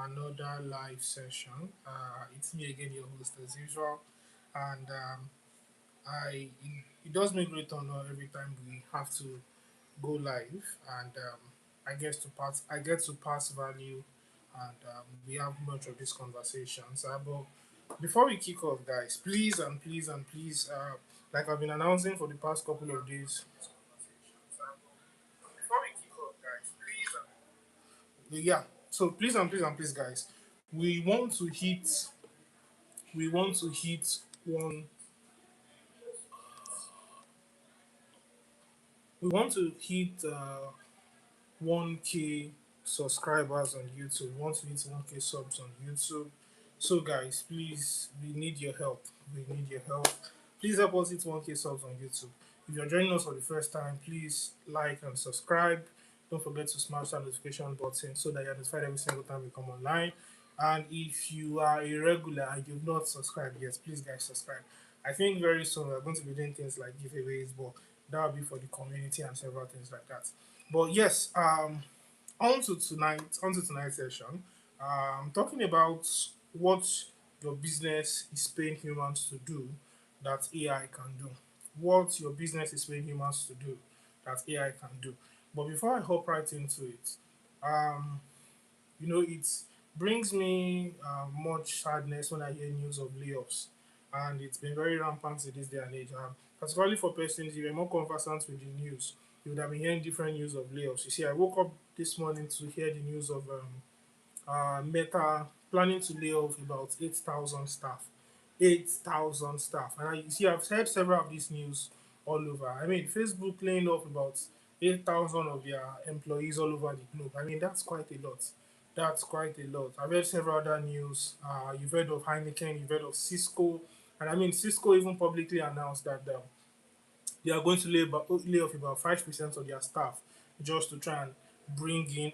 another live session. It's me again, your host as usual, and it does me great honor every time we have to go live, and I get to pass value, and we have much of these conversations. But before we kick off, guys, please and please and please, like I've been announcing for the past couple of days. Before we kick off, guys, yeah. So please and please and please, guys, we want to hit we want to hit one we want to hit 1k subscribers on YouTube. We want to hit 1k subs on YouTube. So guys, please, we need your help. We need your help. Please help us hit 1k subs on YouTube. If you're joining us for the first time, please like and subscribe. Don't forget to smash that notification button so that you're notified every single time we come online. And if you are a regular and you've not subscribed yet, please guys subscribe. I think very soon we're going to be doing things like giveaways, but that will be for the community and several things like that. But yes, on to tonight's session. Talking about what your business is paying humans to do that AI can do. What your business is paying humans to do that AI can do. But before I hop right into it, um, it brings me much sadness when I hear news of layoffs, and it's been very rampant in this day and age. Particularly for persons, if you're more conversant with the news, you would have been hearing different news of layoffs. You see, I woke up this morning to hear the news of Meta planning to lay off about 8,000 staff. 8,000 staff. And you see, I've heard several of these news all over. I mean, Facebook laying off about 8,000 of their employees all over the globe. I mean, that's quite a lot. That's quite a lot. I've heard several other news. You've heard of Heineken, you've heard of Cisco. And I mean, Cisco even publicly announced that they are going to lay off about 5% of their staff just to try and bring in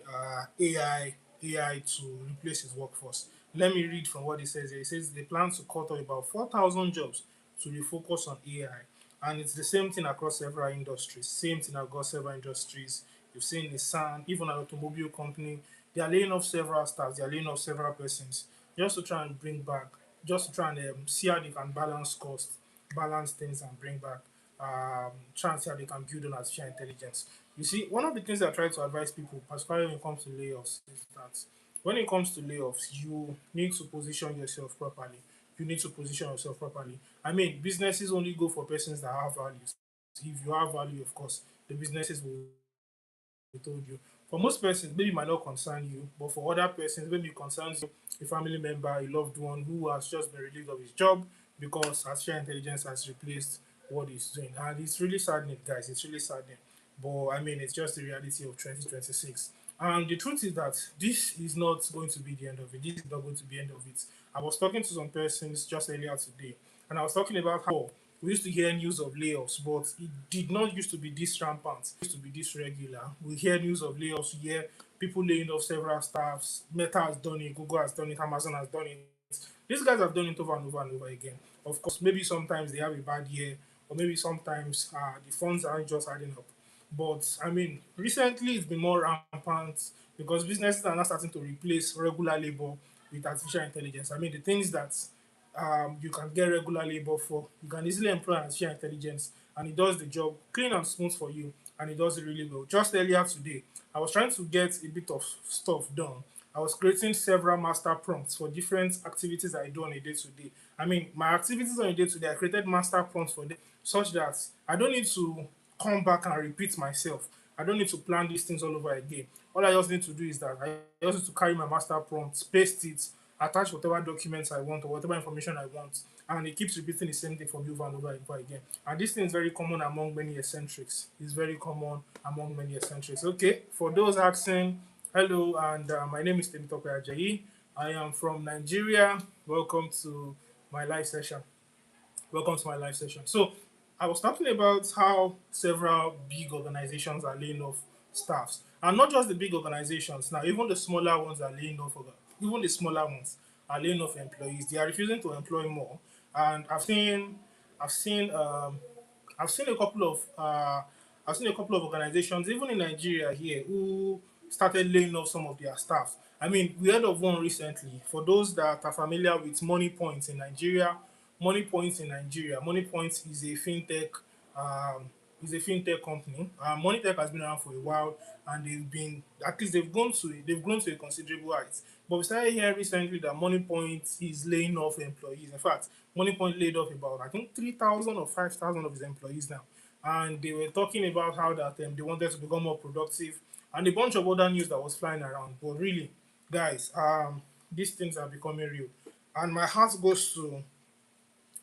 AI to replace its workforce. Let me read from what it says here. It says they plan to cut off about 4,000 jobs to refocus on AI. And it's the same thing across several industries. Same thing across several industries. You've seen Nissan, even an automobile company, they are laying off several staff, they are laying off several persons just to try and bring back, just to try and see how they can balance cost, balance things, and bring back try and see how they can build on artificial intelligence. You see, one of the things I try to advise people, particularly when it comes to layoffs, is that when it comes to layoffs, you need to position yourself properly. You need to position yourself properly. I mean, businesses only go for persons that have values. If you have value, of course, the businesses will told you. For most persons, maybe it might not concern you, but for other persons, maybe it concerns you, a family member, a loved one who has just been relieved of his job because artificial intelligence has replaced what he's doing. And it's really saddening, guys. It's really saddening. But I mean, it's just the reality of 2026. And the truth is that this is not going to be the end of it. This is not going to be the end of it. I was talking to some persons just earlier today, and I was talking about how we used to hear news of layoffs, but it did not used to be this rampant. It used to be this regular. We hear news of layoffs, we hear people laying off several staffs. Meta has done it, Google has done it, Amazon has done it. These guys have done it over and over and over again. Of course, maybe sometimes they have a bad year, or maybe sometimes the funds aren't just adding up. But I mean, recently it's been more rampant because businesses are now starting to replace regular labor with artificial intelligence. I mean, the things that you can get regular labor for, you can easily employ artificial intelligence and it does the job clean and smooth for you and it does it really well. Just earlier today, I was trying to get a bit of stuff done. I was creating several master prompts for different activities I do on a day to day. I mean, my activities on a day to day, I created master prompts for them such that I don't need to come back and repeat myself. I don't need to plan these things all over again. All I just need to do is that I just need to carry my master prompts, paste it, attach whatever documents I want or whatever information I want, and it keeps repeating the same thing for me over and over and over again. And this thing is very common among many eccentrics. It's very common among many eccentrics. Okay, for those asking, hello, and my name is Temitope Ajayi. I am from Nigeria. Welcome to my live session. Welcome to my live session. So, I was talking about how several big organizations are laying off staffs, and not just the big organizations. Now, even the smaller ones are laying off. Even the smaller ones are laying off employees. They are refusing to employ more, and I've seen, I've seen a couple of, I've seen a couple of organizations, even in Nigeria here, who started laying off some of their staff. I mean, we heard of one recently. For those that are familiar with Money Points in Nigeria, Money Points um, is a fintech company. Moneytech has been around for a while, and they've been at least they've grown to a considerable height. But we started hearing recently that Money Point is laying off employees. In fact, Money Point laid off about I think 3,000 or 5,000 of his employees now, and they were talking about how that they wanted to become more productive and a bunch of other news that was flying around. But really, guys, these things are becoming real, and my heart goes to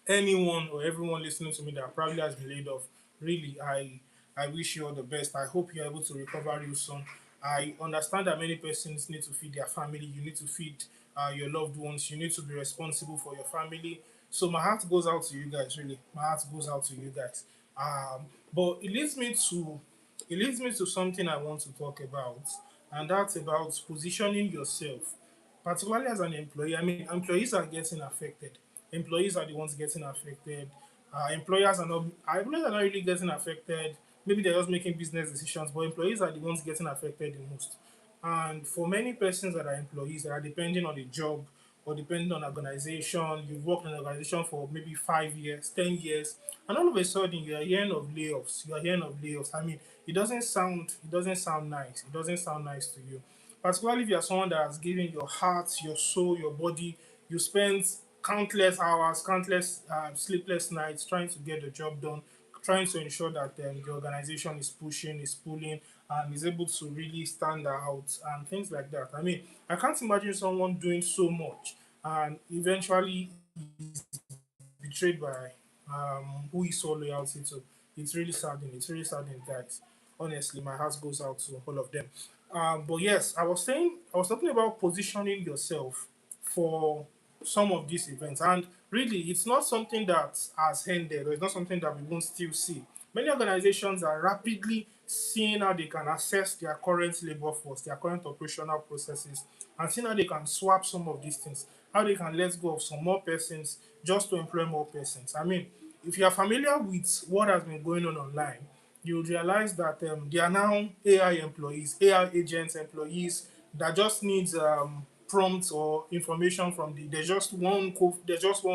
anyone or everyone listening to me that probably has been laid off. Really, I wish you all the best. I hope you're able to recover real soon. I understand that many persons need to feed their family. You need to feed your loved ones. You need to be responsible for your family. So my heart goes out to you guys. Really, my heart goes out to you guys. But it leads me to something I want to talk about, and that's about positioning yourself, particularly as an employee. I mean, employees are getting affected. Employees are the ones getting affected. Employers are not really getting affected. Maybe they're just making business decisions, but employees are the ones getting affected the most. And for many persons that are employees that are depending on a job or depending on organization, you've worked in an organization for maybe 5 years, 10 years, and all of a sudden you are hearing of layoffs. You are hearing of layoffs. I mean, it doesn't sound nice. It doesn't sound nice to you. Particularly if you are someone that has given your heart, your soul, your body, you spend countless hours, countless sleepless nights trying to get the job done, trying to ensure that the organization is pushing, is pulling, and is able to really stand out and things like that. I mean, I can't imagine someone doing so much and eventually betrayed by who he saw loyalty to. It's really saddening. It's really saddening, guys. Honestly, my heart goes out to all of them. But yes, I was talking about positioning yourself for some of these events, and really, it's not something that has ended, or it's not something that we won't still see. Many organizations are rapidly seeing how they can assess their current labor force, their current operational processes, and seeing how they can swap some of these things, how they can let go of some more persons just to employ more persons. I mean, if you are familiar with what has been going on online, you would realize that there are now AI employees, AI agents, employees that just needs prompts or information from there's just one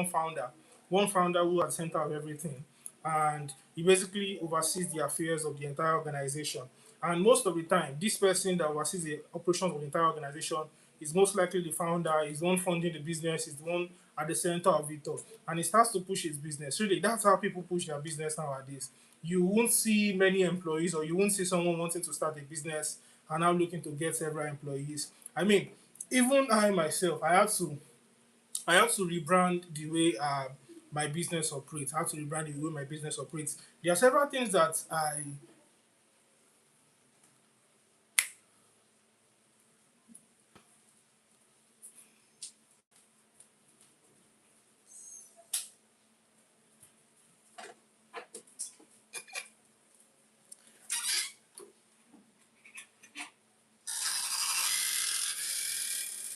founder who at the center of everything, and he basically oversees the affairs of the entire organization. And most of the time, this person that oversees the operations of the entire organization is most likely the founder, is the one funding the business, is the one at the center of it all. And he starts to push his business. Really, that's how people push their business nowadays. You won't see many employees, or you won't see someone wanting to start a business and now looking to get several employees. I mean, even I myself, I have to rebrand the way my business operates. I have to rebrand the way my business operates. There are several things that I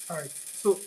All right. So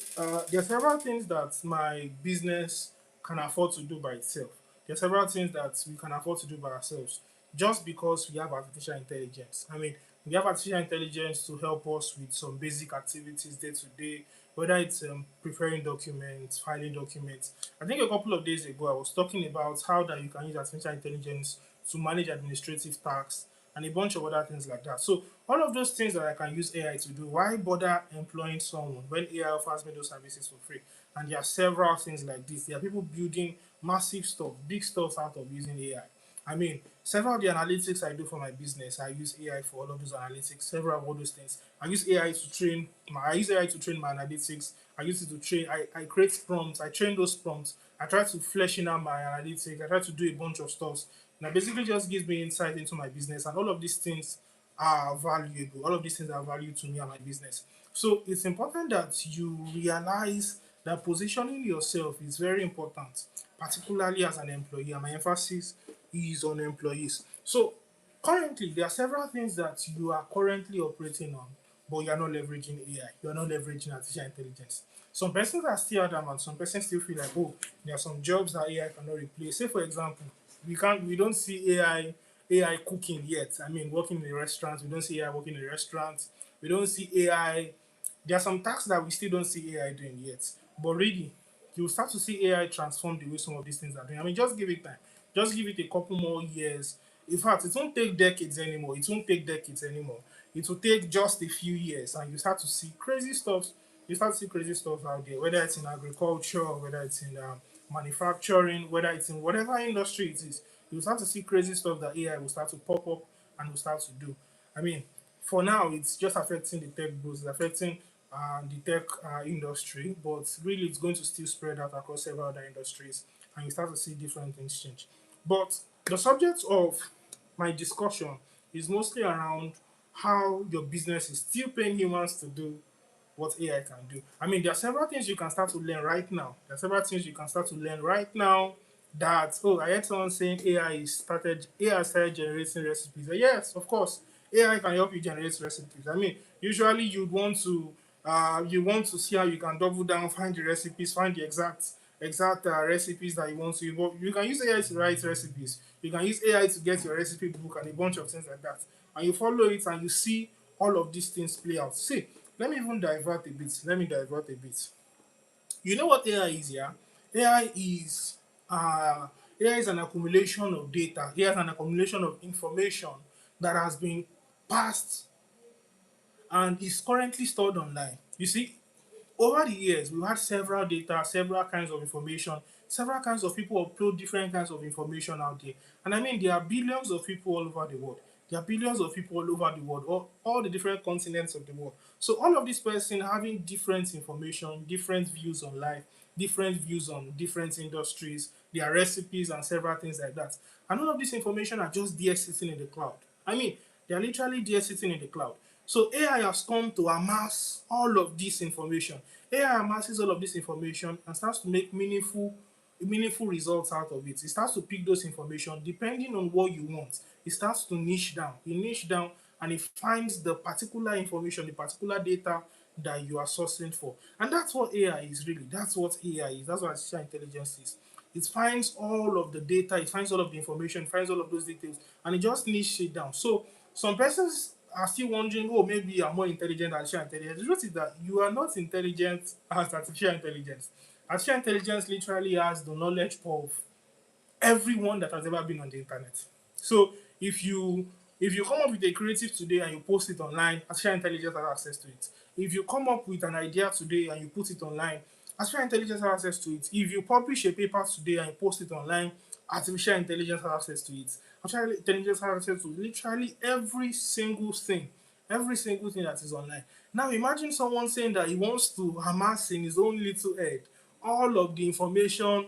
there are several things that my business can afford to do by itself. There are several things that we can afford to do by ourselves just because we have artificial intelligence. I mean, we have artificial intelligence to help us with some basic activities day to day, whether it's preparing documents, filing documents. I think a couple of days ago, I was talking about how that you can use artificial intelligence to manage administrative tasks and a bunch of other things like that. So all of those things that I can use AI to do, why bother employing someone when AI offers me those services for free? And there are several things like this. There are people building massive stuff, big stuff out of using AI. I mean, several of the analytics I do for my business, I use AI for all of those analytics, several of all those things. I use AI to train my analytics. I use it to train, I create prompts, I train those prompts. I try to flesh in out my analytics. I try to do a bunch of stuff. Now, basically, just gives me insight into my business, and all of these things are valuable. All of these things are value to me and my business. So it's important that you realize that positioning yourself is very important, particularly as an employee. And my emphasis is on employees. So currently, there are several things that you are currently operating on, but you are not leveraging AI. You are not leveraging artificial intelligence. Some persons are still adamant. Some persons still feel like, oh, there are some jobs that AI cannot replace. Say, for example, we don't see AI cooking yet. I mean, working in a restaurant, we don't see AI working in a restaurant. We don't see AI. There are some tasks that we still don't see AI doing yet. But really, you'll start to see AI transform the way some of these things are doing. I mean, just give it time. Just give it a couple more years. In fact, it won't take decades anymore. It won't take decades anymore. It will take just a few years, and you start to see crazy stuff. You start to see crazy stuff out there, whether it's in agriculture, whether it's in manufacturing, whether it's in whatever industry it is. You start to see crazy stuff that AI will start to pop up and will start to do. I mean, for now, it's just affecting the tech bros, it's affecting the tech industry, but really it's going to still spread out across several other industries, and you start to see different things change. But the subject of my discussion is mostly around how your business is still paying humans to do what AI can do. I mean, there are several things you can start to learn right now. There are several things you can start to learn right now that, oh, I heard someone saying AI started generating recipes. Yes, of course, AI can help you generate recipes. I mean, usually you want to see how you can double down, find the recipes, find the exact recipes that you want to. But you can use AI to write recipes. You can use AI to get your recipe book and a bunch of things like that. And you follow it and you see all of these things play out. See, let me even divert a bit. Let me divert a bit. You know what AI is, yeah? AI is AI is an accumulation of data. AI is an accumulation of information that has been passed and is currently stored online. You see, over the years, we've had several data, several kinds of information, several kinds of people upload different kinds of information out there. And I mean, there are billions of people all over the world. There are billions of people all over the world, all the different continents of the world. So all of these persons having different information, different views on life, different views on different industries, their recipes and several things like that. And all of this information are just there sitting in the cloud. I mean, they are literally there sitting in the cloud. So AI has come to amass all of this information. AI amasses all of this information and starts to make meaningful results out of it. It starts to pick those information depending on what you want. It starts to niche down. You niche down and it finds the particular information, the particular data that you are sourcing for. And that's what AI is really. That's what AI is. That's what artificial intelligence is. It finds all of the data, it finds all of the information, it finds all of those details, and it just niche it down. So some persons are still wondering, oh, maybe I'm more intelligent than artificial intelligence. The truth is that you are not intelligent as artificial intelligence. Artificial intelligence literally has the knowledge of everyone that has ever been on the internet. So if you come up with a creative today and you post it online, artificial intelligence has access to it. If you come up with an idea today and you put it online, artificial intelligence has access to it. If you publish a paper today and you post it online, artificial intelligence has access to it. Artificial intelligence has access to literally every single thing that is online. Now imagine someone saying that he wants to amass in his own little head all of the information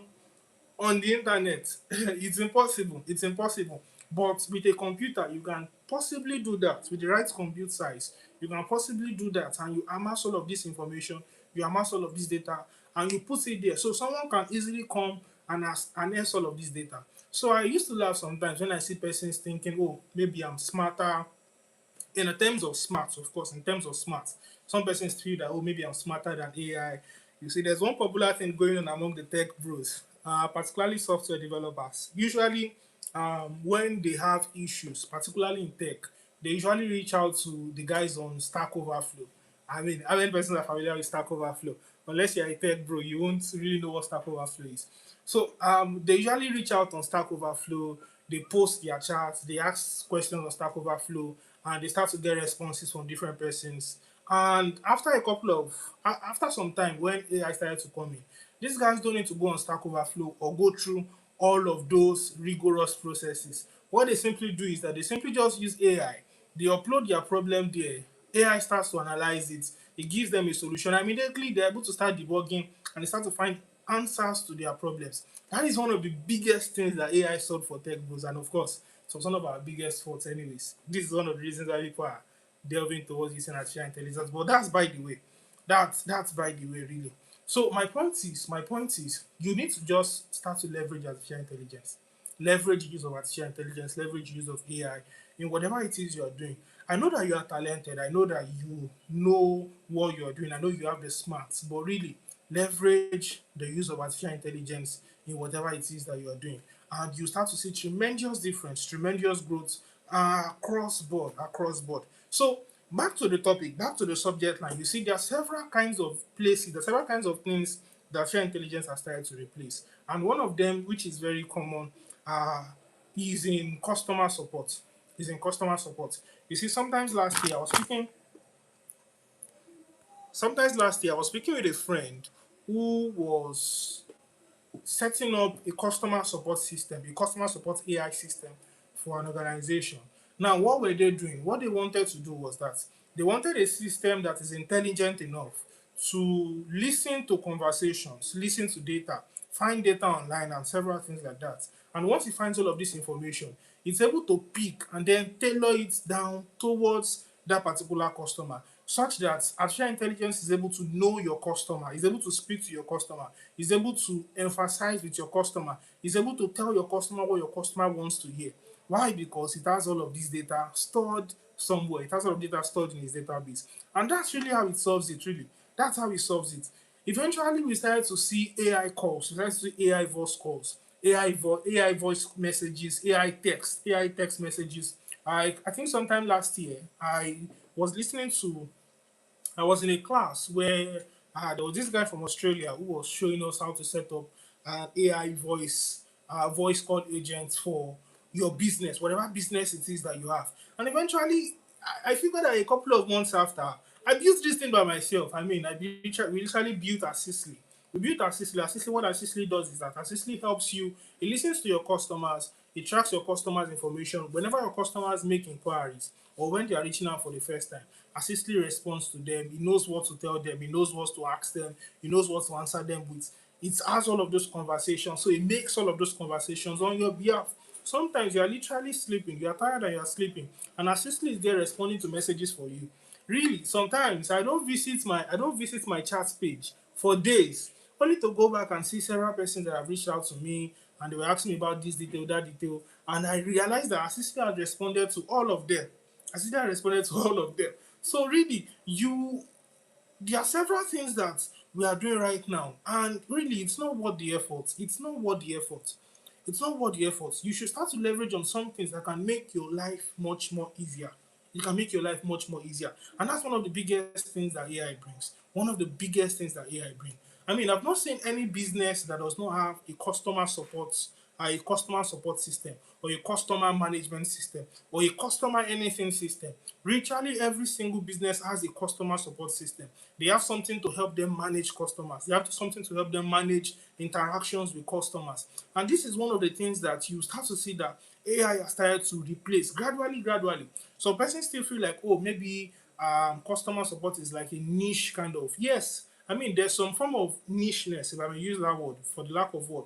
on the internet. It's impossible. It's impossible. But with a computer, you can possibly do that. With the right compute size, you can possibly do that, and you amass all of this information, you amass all of this data, and you put it there. So someone can easily come and access all of this data. So I used to laugh sometimes when I see persons thinking, oh, maybe I'm smarter in terms of smart, of course, in terms of smart, some persons feel that, oh, maybe I'm smarter than AI. You see, there's one popular thing going on among the tech bros, particularly software developers. Usually, when they have issues, particularly in tech, they usually reach out to the guys on Stack Overflow. I mean, how many persons are familiar with Stack Overflow? Unless you're a tech bro, you won't really know what Stack Overflow is. So they usually reach out on Stack Overflow, they post their charts, they ask questions on Stack Overflow, and they start to get responses from different persons. And after some time, when AI started to come in, these guys don't need to go on Stack Overflow or go through all of those rigorous processes. What they simply do is that they simply just use AI. They upload their problem there. AI starts to analyze it. It gives them a solution. Immediately, they're able to start debugging and they start to find answers to their problems. That is one of the biggest things that AI solved for tech bros. And of course, it was one of our biggest faults, anyways. This is one of the reasons why people are delving towards using artificial intelligence. But that's by the way. That's by the way, really. So my point is, you need to just start to leverage artificial intelligence, leverage the use of artificial intelligence, leverage the use of AI in whatever it is you are doing. I know that you are talented. I know that you know what you are doing. I know you have the smarts, but really leverage the use of artificial intelligence in whatever it is that you are doing, and you start to see tremendous difference, tremendous growth across board. So Back to the topic, back to the subject line. You see, there are several kinds of places, there are several kinds of things that artificial intelligence has started to replace. And one of them, which is very common, uh, is in customer support. Is in customer support. You see, sometimes last year I was speaking with a friend who was setting up a customer support system, a customer support AI system for an organization. Now, what were they doing? What they wanted to do was that they wanted a system that is intelligent enough to listen to conversations, listen to data, find data online, and several things like that. And once it finds all of this information, it's able to pick and then tailor it down towards that particular customer, such that artificial intelligence is able to know your customer, is able to speak to your customer, is able to emphasize with your customer, is able to tell your customer what your customer wants to hear. Why? Because it has all of this data stored somewhere. It has all of data stored in its database. And that's really how it solves it, really. That's how it solves it. Eventually, we started to see AI calls, we started to see AI voice calls, AI voice messages, AI text messages. I think sometime last year, was listening to I was in a class where there was this guy from Australia who was showing us how to set up an AI voice call agent for your business, whatever business it is that you have. And eventually, I figured that a couple of months after, I built this thing by myself. I mean, we literally built Assistly. We built Assistly. Assistly, what Assistly does is that Assistly helps you, it listens to your customers, it tracks your customers' information. Whenever your customers make inquiries or when they are reaching out for the first time, Assistly responds to them. He knows what to tell them. He knows what to ask them. He knows what to answer them with. It has all of those conversations. So it makes all of those conversations on your behalf. Sometimes you are literally sleeping. You are tired and you are sleeping. And Assistly is there responding to messages for you. Really, sometimes I don't visit my chat page for days, only to go back and see several persons that have reached out to me and they were asking me about this detail, that detail, and I realized that Assistant had responded to all of them. Assistant had responded to all of them. So really, you there are several things that we are doing right now, and really, it's not worth the effort. It's not worth the effort. It's not worth the effort. You should start to leverage on some things that can make your life much more easier. It can make your life much more easier, and that's one of the biggest things that AI brings. One of the biggest things that AI brings. I mean, I've not seen any business that does not have a customer support system, or a customer management system, or a customer anything system. Virtually every single business has a customer support system. They have something to help them manage customers. They have something to help them manage interactions with customers. And this is one of the things that you start to see that AI has started to replace gradually, gradually. So persons still feel like, oh, maybe customer support is like a niche kind of. Yes, I mean, there's some form of nicheness, if I may use that word, for the lack of word.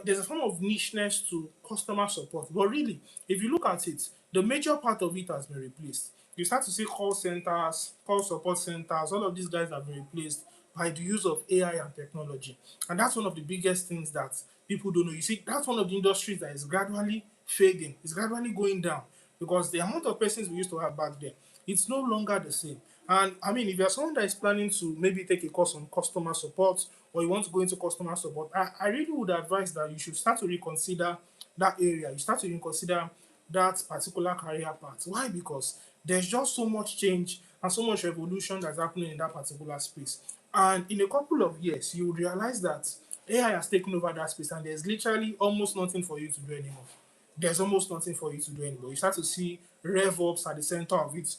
There's a form of nicheness to customer support. But really, if you look at it, the major part of it has been replaced. You start to see call centers, call support centers, all of these guys have been replaced by the use of AI and technology. And that's one of the biggest things that people don't know. You see, that's one of the industries that is gradually fading, it's gradually going down because the amount of persons we used to have back then, it's no longer the same. And I mean, if you're someone that is planning to maybe take a course on customer support or you want to go into customer support, I really would advise that you should start to reconsider that area. You start to reconsider that particular career path. Why? Because there's just so much change and so much revolution that's happening in that particular space. And in a couple of years, you will realize that AI has taken over that space and there's literally almost nothing for you to do anymore. There's almost nothing for you to do anymore. You start to see RevOps at the center of it.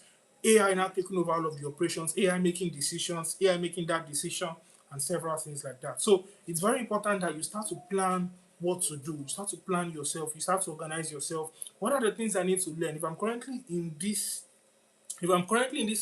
AI now taking over all of the operations, AI making decisions, AI making that decision, and several things like that. So it's very important that you start to plan what to do. You start to plan yourself. You start to organize yourself. What are the things I need to learn? If I'm currently in this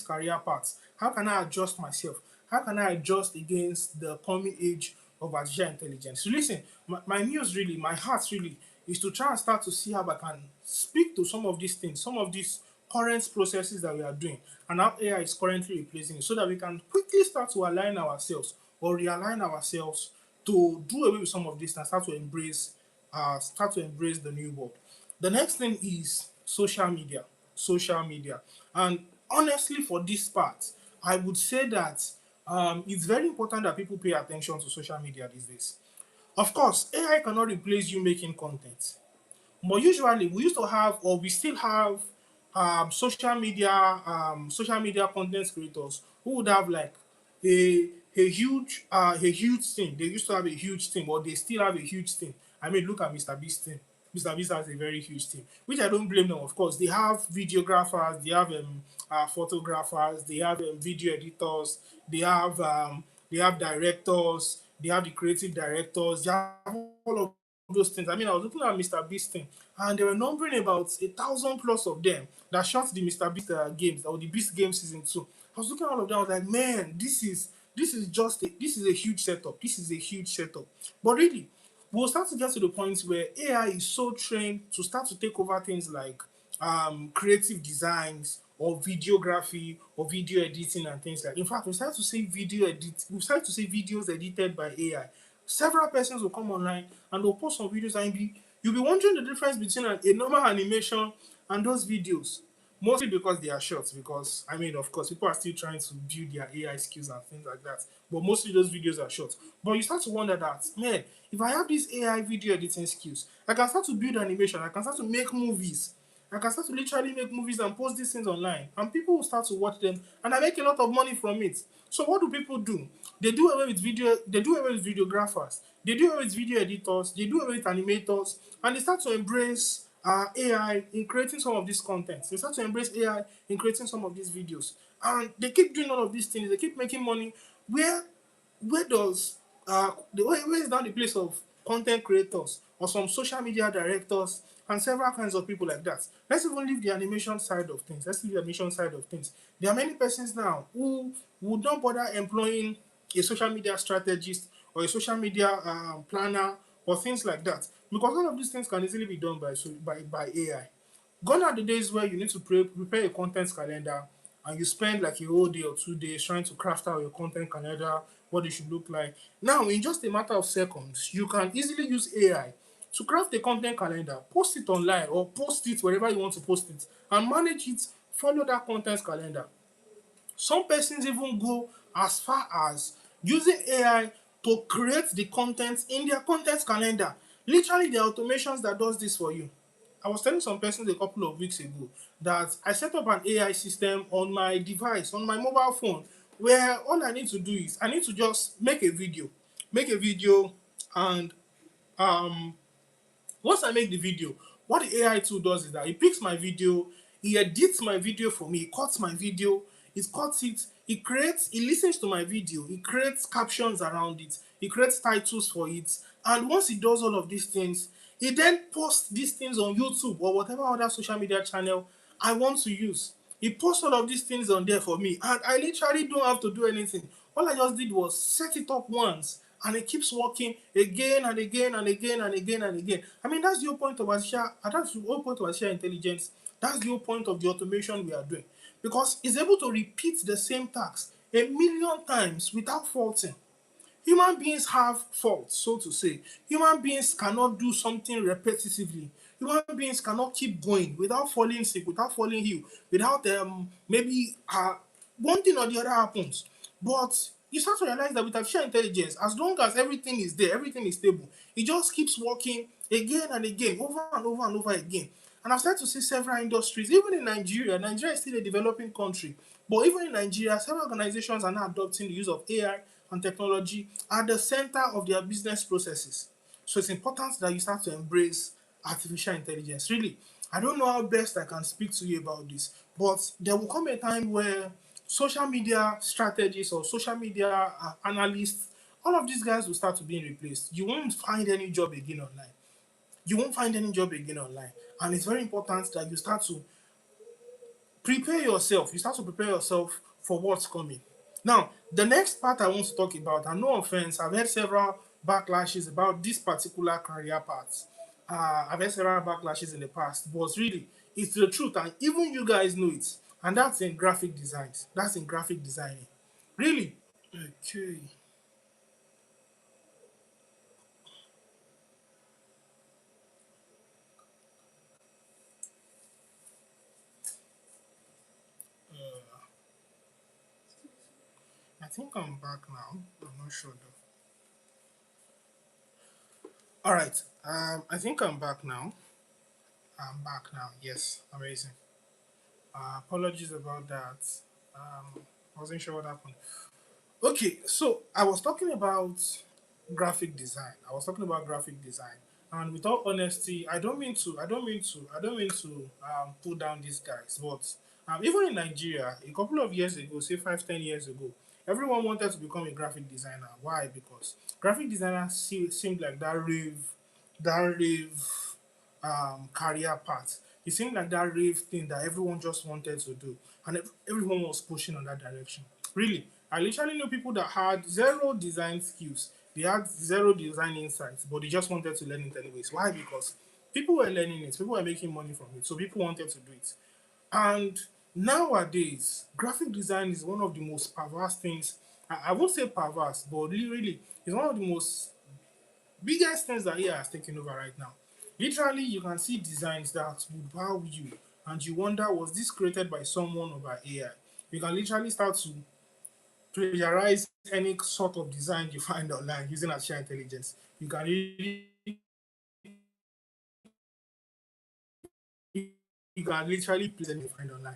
career path, how can I adjust myself? How can I adjust against the coming age of artificial intelligence? So listen, my news really, my heart really is to try and start to see how I can speak to some of these things, some of these current processes that we are doing, and how AI is currently replacing it, so that we can quickly start to align ourselves or realign ourselves to do away with some of this and start to embrace the new world. The next thing is social media. Social media. And honestly, for this part, I would say that it's very important that people pay attention to social media these days. Of course, AI cannot replace you making content. But usually, we used to have, or we still have, social media content creators who would have like a huge team. They used to have a huge team, or they still have a huge team. I mean, look at Mr. Beast team. Mr. Beast has a very huge team, which I don't blame them. Of course, they have videographers, they have photographers, they have video editors, they have directors, they have the creative directors, they have all of those things. I mean, I was looking at Mr. Beast thing, and they were numbering about 1,000 plus of them that shot the Mr. Beast games, or the Beast game season 2. I was looking at all of them. I was like, man, this is a huge setup. This is a huge setup. But really, we'll start to get to the point where AI is so trained to start to take over things like creative designs or videography or video editing and things like. In fact, we start to see videos edited by AI. Several persons will come online and they'll post some videos, and you'll be wondering the difference between a normal animation and those videos. Mostly because they are short. Because I mean, of course, people are still trying to build their AI skills and things like that. But mostly those videos are short. But you start to wonder that, man, if I have these AI video editing skills, I can start to build animation. I can start to make movies. I can start to literally make movies and post these things online, and people will start to watch them, and I make a lot of money from it. So what do people do? They do away with video. They do away with videographers. They do away with video editors. They do away with animators, and they start to embrace AI in creating some of this content. They start to embrace AI in creating some of these videos, and they keep doing all of these things. They keep making money. Where does where is now the place of content creators or some social media directors and several kinds of people like that? Let's even leave the animation side of things. Let's leave the animation side of things. There are many persons now who would not bother employing a social media strategist or a social media planner or things like that, because all of these things can easily be done by AI. Gone are the days where you need to prepare a content calendar, and you spend like a whole day or 2 days trying to craft out your content calendar, what it should look like. Now, in just a matter of seconds, you can easily use AI to craft a content calendar, post it online or post it wherever you want to post it, and manage it, follow that content calendar. Some persons even go as far as using AI to create the content in their content calendar. Literally, the automations that does this for you. I was telling some persons a couple of weeks ago that I set up an AI system on my device, on my mobile phone, where all I need to do is I need to just make a video, and um, once I make the video, what the AI tool does is that it picks my video, it edits my video for me, it cuts my video, it listens to my video, it creates captions around it, it creates titles for it, and once it does all of these things, it then posts these things on YouTube or whatever other social media channel I want to use. He posts all of these things on there for me, and I literally don't have to do anything. All I just did was set it up once, and it keeps working again and again and again and again and again. I mean, that's the whole point of artificial intelligence. That's the whole point of the automation we are doing, because it's able to repeat the same task a million times without faulting. Human beings have faults, so to say. Human beings cannot do something repetitively. Human beings cannot keep going without falling sick, without falling ill, without maybe one thing or the other happens. But you start to realize that with artificial intelligence, as long as everything is there, everything is stable, it just keeps working again and again, over and over and over again. And I've started to see several industries, even in Nigeria. Nigeria is still a developing country, but even in Nigeria, several organizations are now adopting the use of AI and technology at the center of their business processes. So it's important that you start to embrace artificial intelligence. Really, I don't know how best I can speak to you about this, but there will come a time where social media strategists or social media analysts, all of these guys will start to be replaced. You won't find any job again online. You won't find any job again online. And it's very important that you start to prepare yourself. You start to prepare yourself for what's coming. Now, the next part I want to talk about, and no offense, I've heard several backlashes about this particular career path. I've heard several backlashes in the past, but really, it's the truth, and even you guys know it. And that's in graphic designs. That's in graphic designing. Really? Okay. I think I'm back now. I'm not sure though. All right. I think I'm back now. I'm back now. Yes. Amazing. Apologies about that. I wasn't sure what happened. Okay, so I was talking about graphic design. I was talking about graphic design, and with all honesty, I don't mean to put down these guys, but even in Nigeria, a couple of years ago, say 5, 10 years ago, everyone wanted to become a graphic designer. Why? Because graphic designers seemed like that rave career path. It seemed like that rave thing that everyone just wanted to do, and everyone was pushing on that direction. Really, I literally know people that had zero design skills, they had zero design insights, but they just wanted to learn it anyways. Why? Because people were learning it, people were making money from it, so people wanted to do it. And nowadays, graphic design is one of the most perverse things. I won't say perverse, but really, it's one of the most biggest things that AI has taken over right now. Literally, you can see designs that would wow you, and you wonder, was this created by someone or by AI? You can literally start to plagiarize any sort of design you find online using artificial intelligence. You can really, you can literally place anything you find online.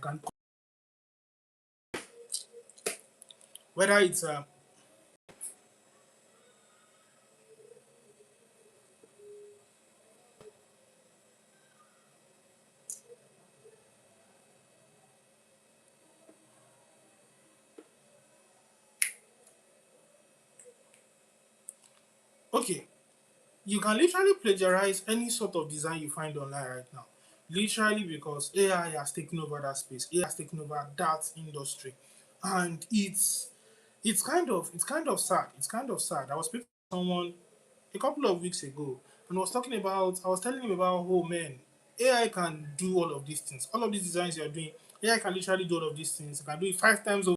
Whether it's okay, you can literally plagiarize any sort of design you find online right now. Literally because AI has taken over that space. AI has taken over that industry. And it's kind of sad. It's kind of sad. I was speaking to someone a couple of weeks ago and was talking about I was telling him about, oh man, AI can do all of these things. All of these designs you're doing, AI can literally do all of these things. It can do it 5 times over